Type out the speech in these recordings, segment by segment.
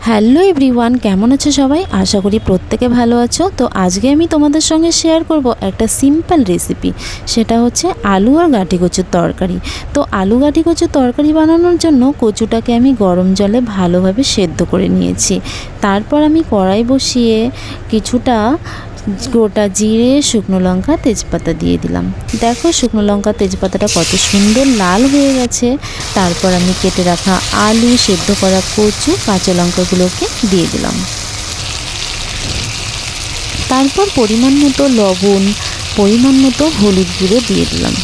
Hello everyone, কেমন আছো সবাই? আশা করি প্রত্যেকে ভালো আছো। তো আজকে আমি তোমাদের সঙ্গে শেয়ার করব একটা সিম্পল রেসিপি। সেটা হচ্ছে আলু আর গাঁটি কচুর তরকারি। তো আলু গাঁটি কচুর তরকারি বানানোর জন্য কচুটাকে আমি গরম জলে ভালোভাবে সেদ্ধ করে নিয়েছি। তারপর আমি কড়াই বসিয়ে কিছুটা গোটা জিরে, শুকনো লঙ্কা, তেজপাতা দিয়ে দিলাম। দেখো শুকনো লঙ্কা তেজপাতাটা কত সুন্দর লাল হয়ে গেছে। তারপর আমি কেটে রাখা আলু, সেদ্ধ করা কচু, কাঁচা লঙ্কাগুলোকে দিয়ে দিলাম। তারপর পরিমাণ মতো লবণ, পরিমাণ মতো হলুদ গুঁড়ো দিয়ে দিলাম।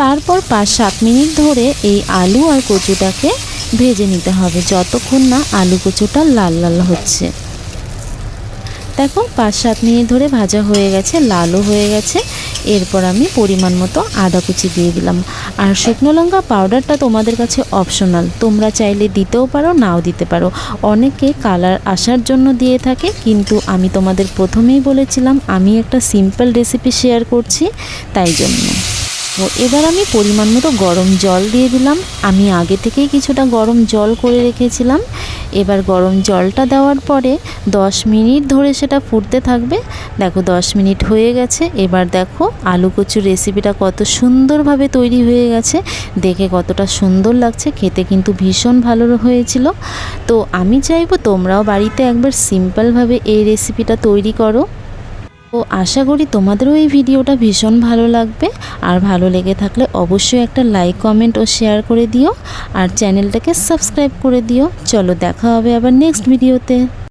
তারপর 5-7 মিনিট ধরে এই আলু আর কচুটাকে ভেজে নিতে হবে, যতক্ষণ না আলু কচুটা লাল লাল হচ্ছে। দেখো 5-7 মিনিট ধরে ভাজা হয়ে গেছে, লালও হয়ে গেছে। এরপর আমি পরিমাণ মতো আদা কুচি দিয়ে দিলাম। আর শুকনো লঙ্কা পাউডারটা তোমাদের কাছে অপশনাল, তোমরা চাইলে দিতেও পারো, নাও দিতে পারো। অনেকে কালার আসার জন্য দিয়ে থাকে, কিন্তু আমি তোমাদের প্রথমেই বলেছিলাম আমি একটা সিম্পল রেসিপি শেয়ার করছি, তাই জন্য। তো এবার আমি পরিমাণ মতো গরম জল দিয়ে দিলাম। আমি আগে থেকেই কিছুটা গরম জল করে রেখেছিলাম। এবার গরম জলটা দেওয়ার পরে 10 মিনিট ধরে সেটা ফুটতে থাকবে। দেখো 10 মিনিট হয়ে গেছে। এবার দেখো আলু কচুর রেসিপিটা কত সুন্দরভাবে তৈরি হয়ে গেছে, দেখে কতটা সুন্দর লাগছে, খেতে কিন্তু ভীষণ ভালো হয়েছিল। তো আমি চাইবো তোমরাও বাড়িতে একবার সিম্পলভাবে এই রেসিপিটা তৈরি করো। তো আশা করি তোমাদেরও এই ভিডিওটা ভীষণ ভালো লাগবে। আর ভালো লেগে থাকলে অবশ্যই একটা লাইক, কমেন্ট ও শেয়ার করে দিও। আর চ্যানেলটাকে সাবস্ক্রাইব করে দিও। চলো দেখা হবে আবার নেক্সট ভিডিওতে।